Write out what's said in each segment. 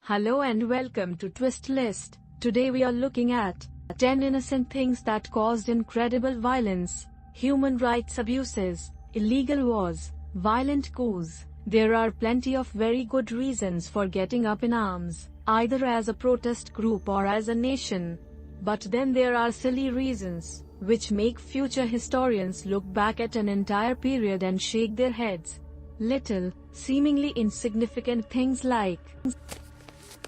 Hello and welcome to Twist List. Today we are looking at 10 innocent things that caused incredible violence, human rights abuses, illegal wars, violent coups. There are plenty of very good reasons for getting up in arms, either as a protest group or as a nation. But then there are silly reasons, which make future historians look back at an entire period and shake their heads. Little, seemingly insignificant things like.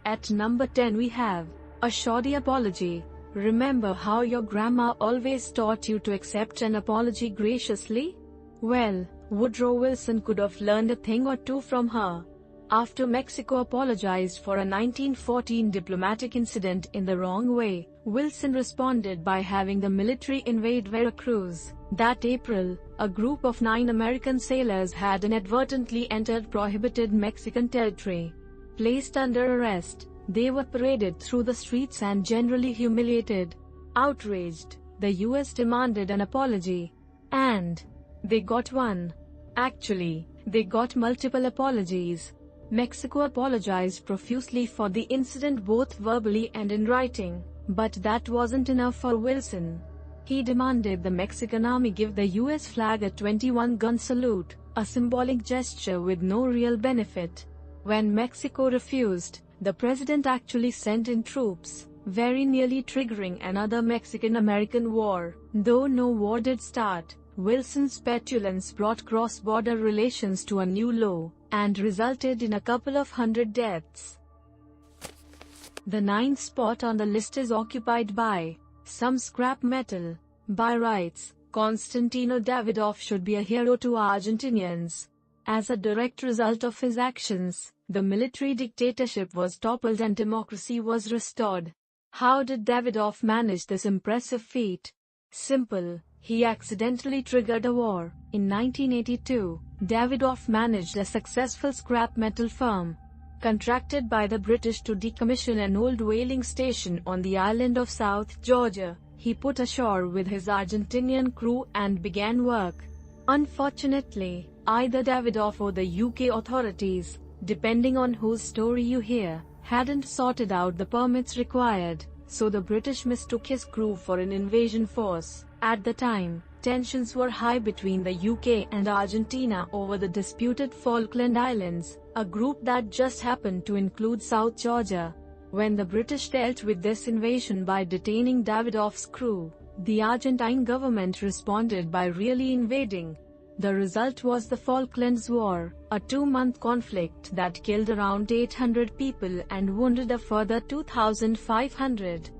At number 10 we have a shoddy apology. Remember how your grandma always taught you to accept an apology graciously? Well, Woodrow Wilson could have learned a thing or two from her. After Mexico apologized for a 1914 diplomatic incident in the wrong way, Wilson responded by having the military invade Veracruz. That April, a group of 9 American sailors had inadvertently entered prohibited Mexican territory. Placed under arrest, they were paraded through the streets and generally humiliated. Outraged, the US demanded an apology. And they got one. Actually, they got multiple apologies. Mexico apologized profusely for the incident both verbally and in writing, but that wasn't enough for Wilson. He demanded the Mexican army give the US flag a 21-gun salute, a symbolic gesture with no real benefit. When Mexico refused, the president actually sent in troops, very nearly triggering another Mexican-American war. Though no war did start, Wilson's petulance brought cross-border relations to a new low, and resulted in a couple of hundred deaths. The 9th spot on the list is occupied by some scrap metal. By rights, Constantino Davidoff should be a hero to Argentinians. As a direct result of his actions, the military dictatorship was toppled and democracy was restored. How did Davidoff manage this impressive feat? Simple. He accidentally triggered a war. In 1982, Davidoff managed a successful scrap metal firm. Contracted by the British to decommission an old whaling station on the island of South Georgia, he put ashore with his Argentinian crew and began work. Unfortunately, either Davidoff or the UK authorities, depending on whose story you hear, hadn't sorted out the permits required, so the British mistook his crew for an invasion force. At the time, tensions were high between the UK and Argentina over the disputed Falkland Islands, a group that just happened to include South Georgia. When the British dealt with this invasion by detaining Davidoff's crew, the Argentine government responded by really invading. The result was the Falklands War, a 2-month conflict that killed around 800 people and wounded a further 2,500.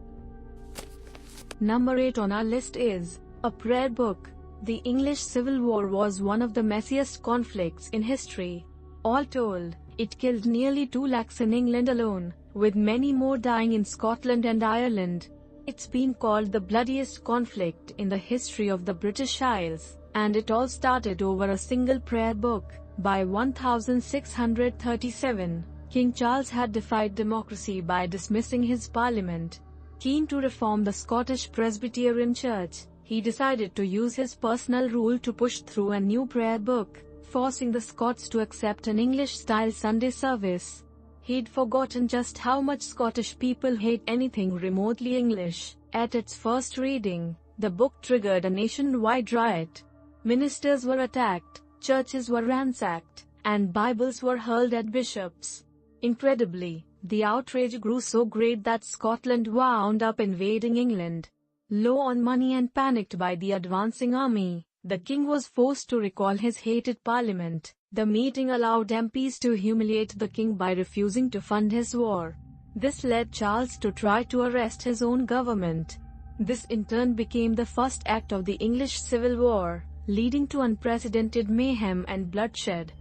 Number 8 on our list is a prayer book. The English Civil War was one of the messiest conflicts in history. All told, it killed nearly 2 lakhs in England alone, with many more dying in Scotland and Ireland. It's been called the bloodiest conflict in the history of the British Isles. And it all started over a single prayer book. By 1637, King Charles had defied democracy by dismissing his parliament. Keen to reform the Scottish Presbyterian Church, he decided to use his personal rule to push through a new prayer book, forcing the Scots to accept an English-style Sunday service. He'd forgotten just how much Scottish people hate anything remotely English. At its first reading, the book triggered a nationwide riot. Ministers were attacked, churches were ransacked, and Bibles were hurled at bishops. Incredibly, the outrage grew so great that Scotland wound up invading England. Low on money and panicked by the advancing army, the king was forced to recall his hated parliament. The meeting allowed MPs to humiliate the king by refusing to fund his war. This led Charles to try to arrest his own government. This in turn became the first act of the English Civil War, leading to unprecedented mayhem and bloodshed.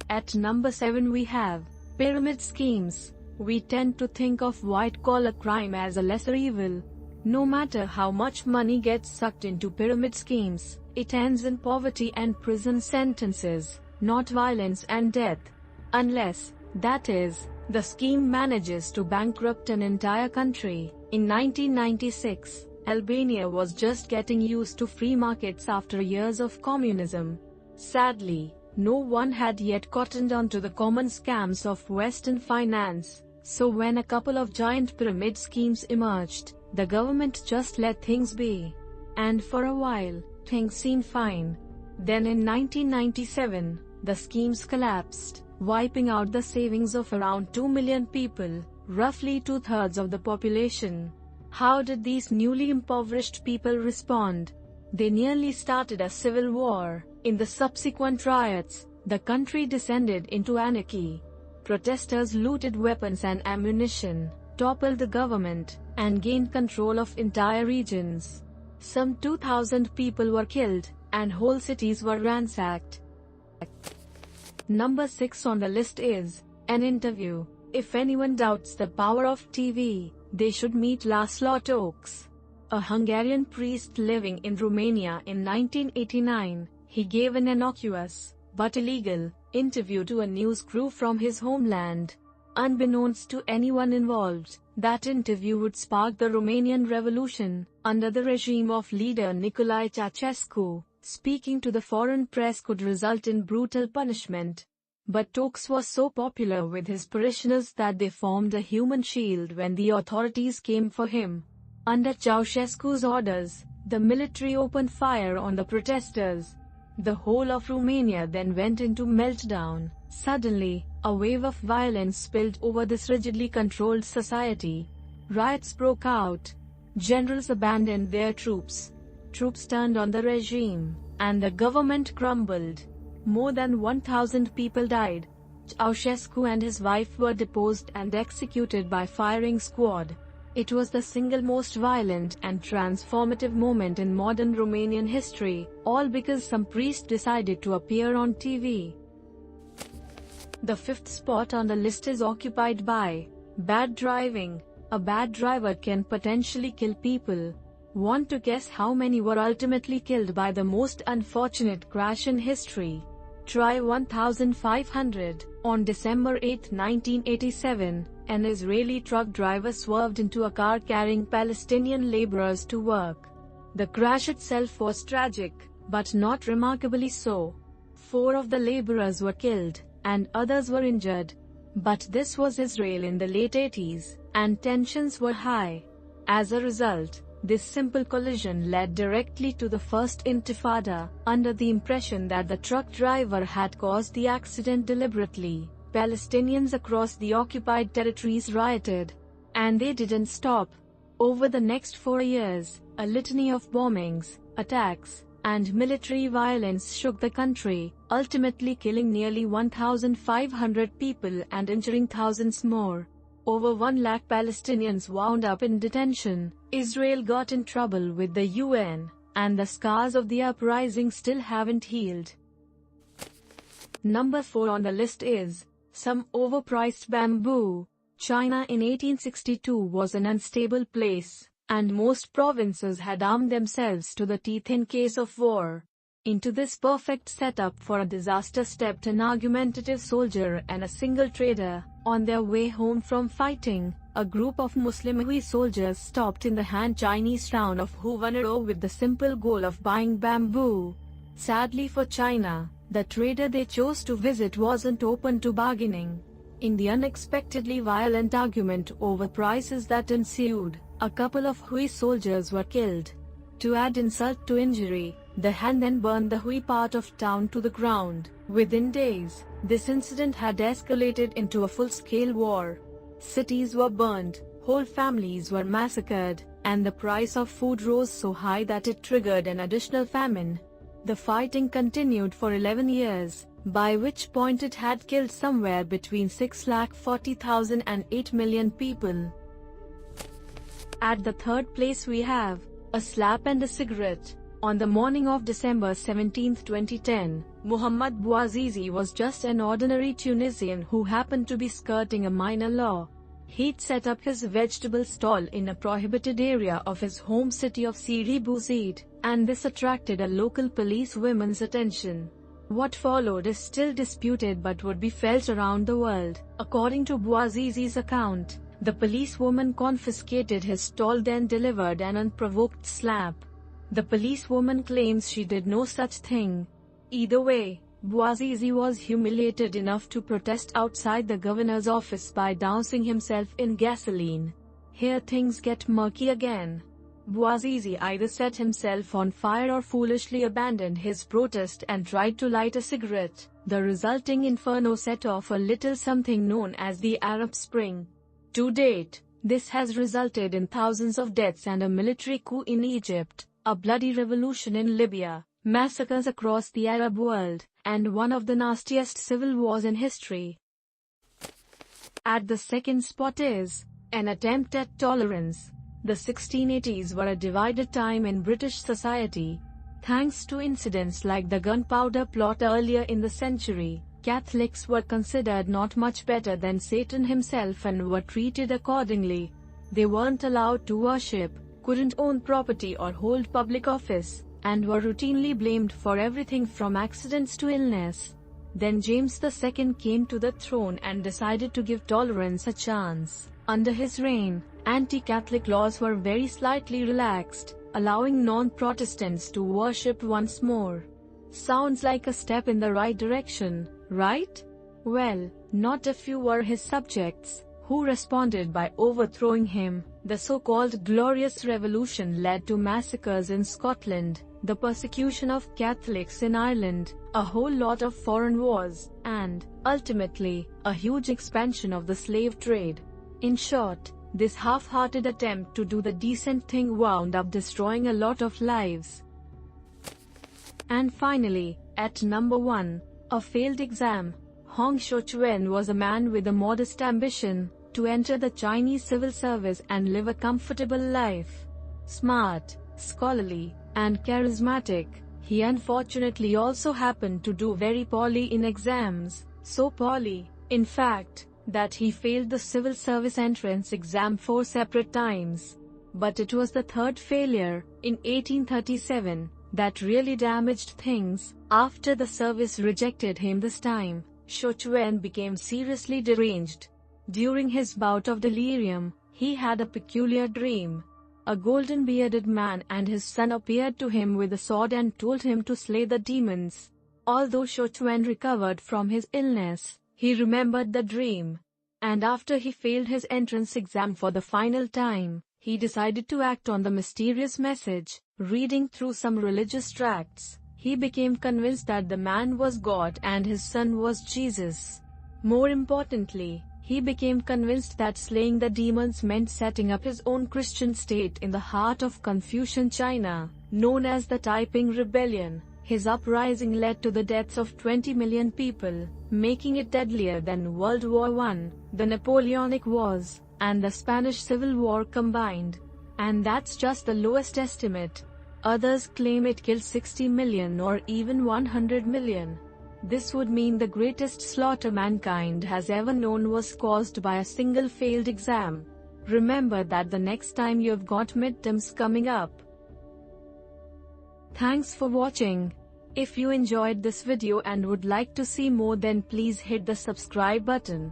At number 7 we have pyramid schemes. We tend to think of white-collar crime as a lesser evil. No matter how much money gets sucked into pyramid schemes, it ends in poverty and prison sentences, not violence and death. Unless, that is, the scheme manages to bankrupt an entire country. In 1996, Albania was just getting used to free markets after years of communism. Sadly, No one had yet cottoned on to the common scams of Western finance, so when a couple of giant pyramid schemes emerged, the government just let things be. And for a while, things seemed fine. Then in 1997, the schemes collapsed, wiping out the savings of around 2 million people, roughly two-thirds of the population. How did these newly impoverished people respond? They nearly started a civil war. In the subsequent riots, the country descended into anarchy. Protesters looted weapons and ammunition, toppled the government, and gained control of entire regions. Some 2,000 people were killed, and whole cities were ransacked. Number 6 on the list is an interview. If anyone doubts the power of TV, they should meet Laszlo Toks, a Hungarian priest living in Romania in 1989. He gave an innocuous, but illegal, interview to a news crew from his homeland. Unbeknownst to anyone involved, that interview would spark the Romanian Revolution, under the regime of leader Nicolae Ceausescu. Speaking to the foreign press could result in brutal punishment. But Toks was so popular with his parishioners that they formed a human shield when the authorities came for him. Under Ceausescu's orders, the military opened fire on the protesters. The whole of Romania then went into meltdown. Suddenly, a wave of violence spilled over this rigidly controlled society. Riots broke out. Generals abandoned their troops. Troops turned on the regime, and the government crumbled. More than 1,000 people died. Ceausescu and his wife were deposed and executed by firing squad. It was the single most violent and transformative moment in modern Romanian history, all because some priest decided to appear on TV. The 5th spot on the list is occupied by bad driving. A bad driver can potentially kill people. Want to guess how many were ultimately killed by the most unfortunate crash in history? Try 1,500. On December 8, 1987, an Israeli truck driver swerved into a car carrying Palestinian laborers to work. The crash itself was tragic, but not remarkably so. 4 of the laborers were killed, and others were injured. But this was Israel in the late 80s, and tensions were high. As a result, this simple collision led directly to the First Intifada. Under the impression that the truck driver had caused the accident deliberately, Palestinians across the occupied territories rioted. And they didn't stop. Over the next 4 years, a litany of bombings, attacks, and military violence shook the country, ultimately killing nearly 1,500 people and injuring thousands more. Over 1 lakh Palestinians wound up in detention. Israel got in trouble with the UN, and the scars of the uprising still haven't healed. Number 4 on the list is some overpriced bamboo. China in 1862 was an unstable place, and most provinces had armed themselves to the teeth in case of war. Into this perfect setup for a disaster stepped an argumentative soldier and a single trader. On their way home from fighting, a group of Muslim Hui soldiers stopped in the Han Chinese town of Huvanero with the simple goal of buying bamboo. Sadly for China, the trader they chose to visit wasn't open to bargaining. In the unexpectedly violent argument over prices that ensued, a couple of Hui soldiers were killed. To add insult to injury, the Han then burned the Hui part of town to the ground. Within days, this incident had escalated into a full-scale war. Cities were burned, whole families were massacred, and the price of food rose so high that it triggered an additional famine. The fighting continued for 11 years, by which point it had killed somewhere between 640,000 and 8 million people. At the 3rd place we have a slap and a cigarette. On the morning of December 17, 2010, Mohammad Bouazizi was just an ordinary Tunisian who happened to be skirting a minor law. He'd set up his vegetable stall in a prohibited area of his home city of Sidi Bouzid, and this attracted a local police woman's attention. What followed is still disputed but would be felt around the world. According to Bouazizi's account, the policewoman confiscated his stall, then delivered an unprovoked slap. The policewoman claims she did no such thing. Either way, Bouazizi was humiliated enough to protest outside the governor's office by dousing himself in gasoline. Here things get murky again. Bouazizi either set himself on fire or foolishly abandoned his protest and tried to light a cigarette. The resulting inferno set off a little something known as the Arab Spring. To date, this has resulted in thousands of deaths and a military coup in Egypt, a bloody revolution in Libya, massacres across the Arab world, and one of the nastiest civil wars in history. At the second spot is an attempt at tolerance. The 1680s were a divided time in British society. Thanks to incidents like the gunpowder plot earlier in the century, Catholics were considered not much better than Satan himself and were treated accordingly. They weren't allowed to worship, couldn't own property or hold public office, and were routinely blamed for everything from accidents to illness. Then James II came to the throne and decided to give tolerance a chance. Under his reign, anti-Catholic laws were very slightly relaxed, allowing non-Protestants to worship once more. Sounds like a step in the right direction, right? Well, not if you were his subjects, who responded by overthrowing him. The so-called Glorious Revolution led to massacres in Scotland, the persecution of Catholics in Ireland, a whole lot of foreign wars, and, ultimately, a huge expansion of the slave trade. In short, this half-hearted attempt to do the decent thing wound up destroying a lot of lives. And finally, at number 1, a failed exam. Hong Xiuquan was a man with a modest ambition to enter the Chinese civil service and live a comfortable life. Smart, scholarly, and charismatic, he unfortunately also happened to do very poorly in exams, so poorly, in fact, that he failed the civil service entrance exam 4 separate times. But it was the third failure, in 1837, that really damaged things. After the service rejected him this time, Xiuquan became seriously deranged. During his bout of delirium, he had a peculiar dream. A golden-bearded man and his son appeared to him with a sword and told him to slay the demons. Although Xiuquan recovered from his illness, he remembered the dream. And after he failed his entrance exam for the final time, he decided to act on the mysterious message. Reading through some religious tracts, he became convinced that the man was God and his son was Jesus. More importantly, he became convinced that slaying the demons meant setting up his own Christian state in the heart of Confucian China, known as the Taiping Rebellion. His uprising led to the deaths of 20 million people, making it deadlier than World War I, the Napoleonic Wars, and the Spanish Civil War combined. And that's just the lowest estimate. Others claim it killed 60 million or even 100 million. This would mean the greatest slaughter mankind has ever known was caused by a single failed exam. Remember that the next time you've got midterms coming up. Thanks for watching. If you enjoyed this video and would like to see more, then please hit the subscribe button.